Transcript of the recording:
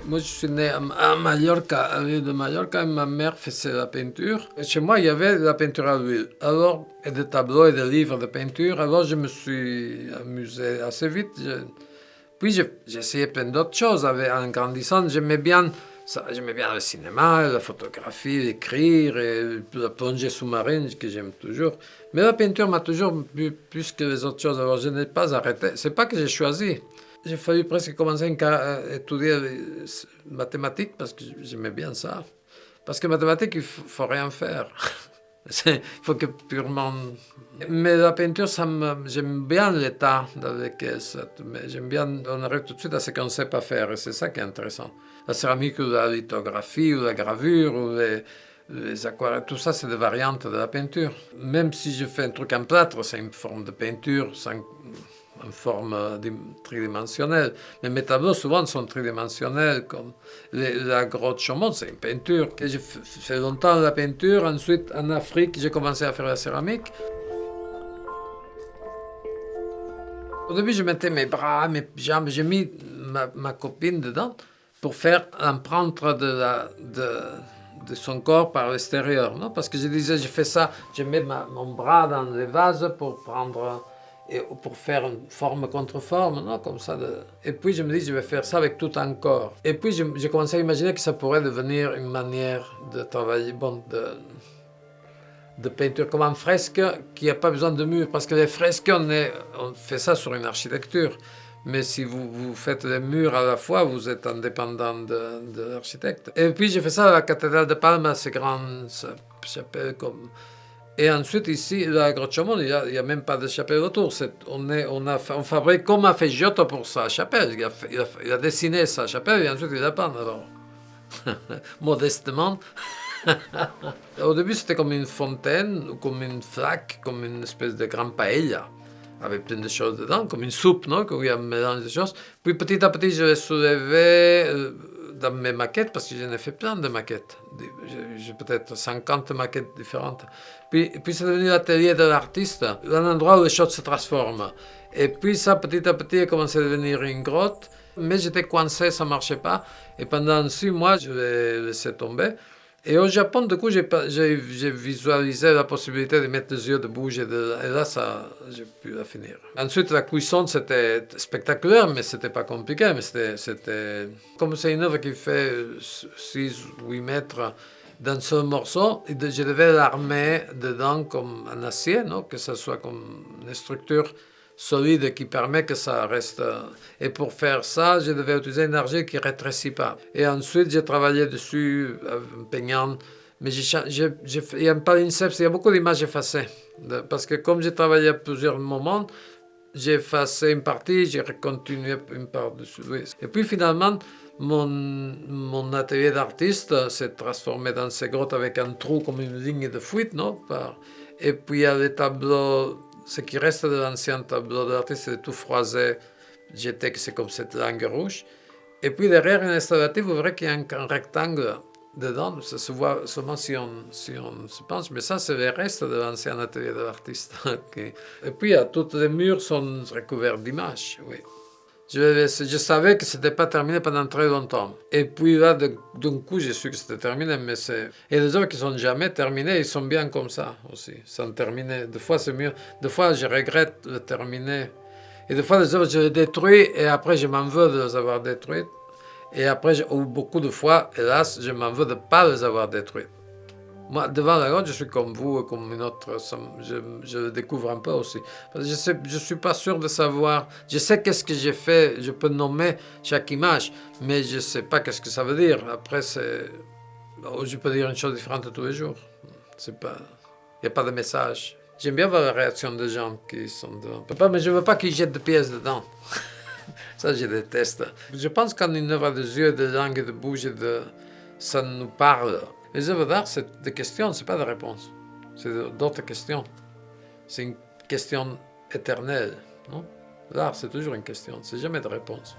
Moi, je suis né à Mallorca, à l'île de Mallorca, et ma mère faisait la peinture. Et chez moi, il y avait de la peinture à l'huile. Alors, et des tableaux et des livres de peinture. Alors, je me suis amusé assez vite. Puis, j'ai essayé plein d'autres choses. En grandissant, j'aimais bien ça. J'aimais bien le cinéma, la photographie, l'écrire, et la plongée sous-marine, que j'aime toujours. Mais la peinture m'a toujours plu plus que les autres choses. Alors, je n'ai pas arrêté. C'est pas que j'ai choisi. J'ai fallu presque commencer à étudier les mathématiques parce que j'aimais bien ça. Parce que mathématiques, il ne faut rien faire. Il faut que purement... Mais la peinture, j'aime bien l'état dans lequel c'est. Mais j'aime bien, on arrive tout de suite à ce qu'on ne sait pas faire et c'est ça qui est intéressant. La céramique ou la lithographie ou la gravure ou les aquarelles, tout ça c'est des variantes de la peinture. Même si je fais un truc en plâtre, c'est une forme de peinture en forme tridimensionnelle. Mais mes tableaux souvent sont tridimensionnels, comme la grotte Chaumont, c'est une peinture. J'ai fait longtemps la peinture, ensuite en Afrique j'ai commencé à faire la céramique. Au début je mettais mes bras, mes jambes, j'ai mis ma copine dedans pour faire l'empreinte de son corps par l'extérieur. Non? Parce que je disais, je fais ça, je mets mon bras dans les vases pour prendre... Et pour faire une forme contre forme, non? Comme ça. Et puis je me dis, je vais faire ça avec tout un corps. Et puis j'ai commencé à imaginer que ça pourrait devenir une manière de travailler, bon, de peinture comme en fresque, qui n'a pas besoin de mur, parce que les fresques, on fait ça sur une architecture. Mais si vous faites les murs à la fois, vous êtes indépendant de l'architecte. Et puis j'ai fait ça à la cathédrale de Palma, ces grandes chapelles comme... Et ensuite, ici, la grotte Chaumont, il n'y a même pas de chapelle autour. On fabrique comme a fait Giotto pour sa chapelle. Il a dessiné sa chapelle et ensuite il a peint. Alors, modestement. Au début, c'était comme une fontaine, ou comme une flaque, comme une espèce de grande paella, avec plein de choses dedans, comme une soupe, non? Où il y a un mélange de choses. Puis petit à petit, je l'ai soulevé dans mes maquettes, parce que j'en ai fait plein de maquettes. J'ai peut-être 50 maquettes différentes. Puis c'est devenu l'atelier de l'artiste, un endroit où les choses se transforment. Et puis ça, petit à petit, a commencé à devenir une grotte. Mais j'étais coincé, ça ne marchait pas. Et pendant 6 mois, je l'ai laissé tomber. Et au Japon, du coup, j'ai visualisé la possibilité de mettre les yeux de bouge et là, ça, j'ai pu la finir. Ensuite, la cuisson, c'était spectaculaire, mais c'était pas compliqué. Mais c'était comme c'est une œuvre qui fait 6 ou 8 mètres d'un seul morceau, je devais l'armer dedans comme en acier, non? Que ça soit comme une structure solide qui permet que ça reste. Et pour faire ça, je devais utiliser une argile qui ne rétrécit pas. Et ensuite, j'ai travaillé dessus en peignant. Mais il y a un palimpseste, il y a beaucoup d'images effacées. Parce que comme j'ai travaillé à plusieurs moments, j'ai effacé une partie, j'ai continué une part dessus. Oui. Et puis finalement, mon atelier d'artiste s'est transformé dans ces grottes avec un trou comme une ligne de fuite, non? Et puis il y a les tableaux. Ce qui reste de l'ancien tableau de l'artiste, c'est tout froisé. J'étais que c'est comme cette langue rouge. Et puis derrière une installative, vous verrez qu'il y a un rectangle dedans. Ça se voit seulement si on se penche. Mais ça, c'est le reste de l'ancien atelier de l'artiste. Et puis, tous les murs sont recouverts d'images. Oui. Je savais que ce n'était pas terminé pendant très longtemps. Et puis là, d'un coup, j'ai su que c'était terminé. Et les œuvres qui ne sont jamais terminées, ils sont bien comme ça aussi, sans terminer. Des fois, c'est mieux. Des fois, je regrette de terminer. Et des fois, les œuvres, je les détruis et après, je m'en veux de les avoir détruites. Et après, ou beaucoup de fois, hélas, je m'en veux de ne pas les avoir détruites. Moi, devant la grotte, je suis comme vous, comme une autre. Je le découvre un peu aussi. Parce que je ne suis pas sûr de savoir. Je sais qu'est-ce que j'ai fait. Je peux nommer chaque image, mais je ne sais pas qu'est-ce que ça veut dire. Après, je peux dire une chose différente tous les jours. Il n'y a pas de message. J'aime bien voir la réaction des gens qui sont devant. Mais je ne veux pas qu'ils jettent des pièces dedans. Ça, je déteste. Je pense qu'en une œuvre des yeux, de langue, de bouche, ça nous parle. Les œuvres d'art, c'est des questions, ce n'est pas des réponses. C'est d'autres questions. C'est une question éternelle. Non? L'art, c'est toujours une question, c'est jamais de réponse.